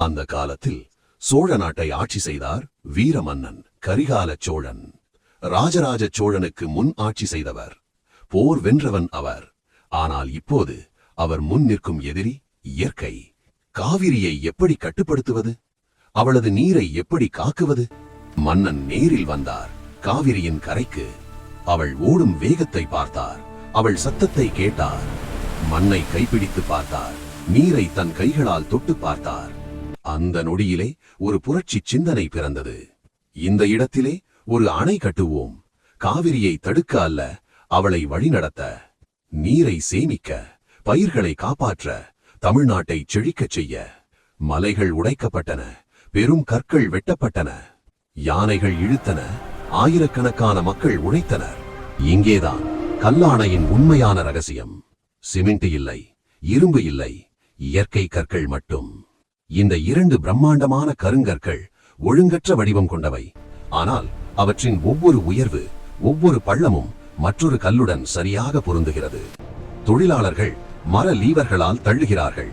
அந்த காலத்தில் சோழ நாட்டை ஆட்சி செய்தார் வீரமன்னன் கரிகால சோழன். ராஜராஜ சோழனுக்கு முன் ஆட்சி செய்தவர், போர் வென்றவன் அவர். ஆனால் இப்போது அவர் முன் நிற்கும் எதிரி இயற்கை. காவிரியை எப்படி கட்டுப்படுத்துவது? அவளது நீரை எப்படி காக்குவது? மன்னன் நேரில் வந்தார் காவிரியின் கரைக்கு. அவள் ஓடும் வேகத்தை பார்த்தார், அவள் சத்தத்தை கேட்டார். மண்ணை கைப்பிடித்து பார்த்தார், நீரை தன் கைகளால் தொட்டு பார்த்தார். அந்த நொடியிலே ஒரு புரட்சி சிந்தனை பிறந்தது. இந்த இடத்திலே ஒரு அணை கட்டுவோம், காவிரியை தடுக்க அல்ல, அவளை வழிநடத்த. நீரை சேமிக்க, பயிர்களை காப்பாற்ற, தமிழ்நாட்டை செழிக்கச் செய்ய. மலைகள் உடைக்கப்பட்டன, பெரும் கற்கள் வெட்டப்பட்டன, யானைகள் இழுத்தன, ஆயிரக்கணக்கான மக்கள் உழைத்தனர். இங்கேதான் கல்லாணையின் உண்மையான ரகசியம். சிமெண்ட் இல்லை, இரும்பு இல்லை, இயற்கை கற்கள் மட்டும். இந்த இரண்டு பிரம்மாண்டமான கருங்கற்கள் ஒழுங்கற்ற வடிவம் கொண்டவை. ஆனால் அவற்றின் ஒவ்வொரு உயர்வு, ஒவ்வொரு பள்ளமும் மற்றொரு கல்லுடன் சரியாக பொருந்துகிறது. தொழிலாளர்கள் மர லீவர்களால் தள்ளுகிறார்கள்,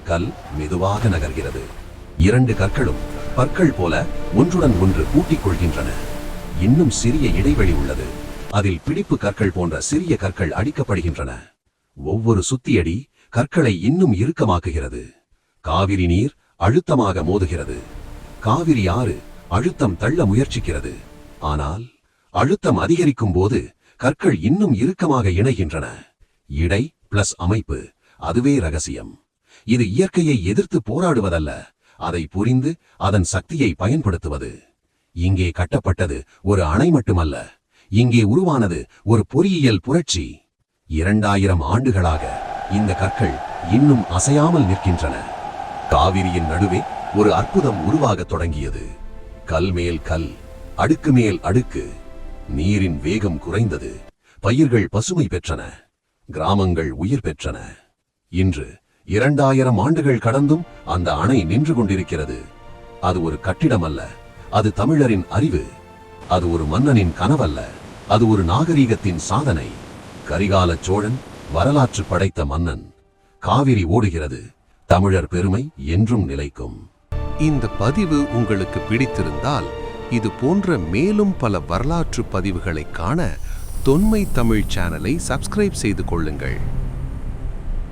கல் மெதுவாக நகர்கிறது. இரண்டு கற்களும் பற்கள் போல ஒன்றுடன் ஒன்று பூட்டிக் கொள்கின்றன. இன்னும் சிறிய இடைவெளி உள்ளது, அதில் பிடிப்பு கற்கள் போன்ற சிறிய கற்கள் அடிக்கப்படுகின்றன. ஒவ்வொரு சுத்தியடி கற்களை இன்னும் இறுக்கமாக்குகிறது. காவிரி நீர் அழுத்தமாக மோதுகிறது. காவிரி ஆறு அழுத்தம் தள்ள முயற்சிக்கிறது. ஆனால் அழுத்தம் அதிகரிக்கும் போது கற்கள் இன்னும் இறுக்கமாக இணைகின்றன. இடை பிளஸ் அமைப்பு, அதுவே ரகசியம். இது இயற்கையை எதிர்த்து போராடுவதல்ல, அதை புரிந்து அதன் சக்தியை பயன்படுத்துவது. இங்கே கட்டப்பட்டது ஒரு அணை மட்டுமல்ல, இங்கே உருவானது ஒரு பொறியியல் புரட்சி. 2000 ஆண்டுகளாக இந்த கற்கள் இன்னும் அசையாமல் நிற்கின்றன. காவிரியின் நடுவே ஒரு அற்புதம் உருவாகத் தொடங்கியது. கல் மேல் கல், அடுக்கு மேல் அடுக்கு. நீரின் வேகம் குறைந்தது, பயிர்கள் பசுமை பெற்றன, கிராமங்கள் உயிர் பெற்றன. இன்று 2000 ஆண்டுகள் கடந்தும் அந்த அணை நின்று கொண்டிருக்கிறது. அது ஒரு கட்டிடம் அல்ல, அது தமிழரின் அறிவு. அது ஒரு மன்னனின் கனவல்ல, அது ஒரு நாகரீகத்தின் சாதனை. கரிகால சோழன் வரலாற்று படைத்த மன்னன். காவிரி ஓடுகிறது, தமிழர் பெருமை என்றும் நிலைக்கும். இந்த பதிவு உங்களுக்கு பிடித்திருந்தால் இது போன்ற மேலும் பல வரலாற்று பதிவுகளை காண தொன்மை தமிழ் சேனலை சப்ஸ்கிரைப் செய்து கொள்ளுங்கள்.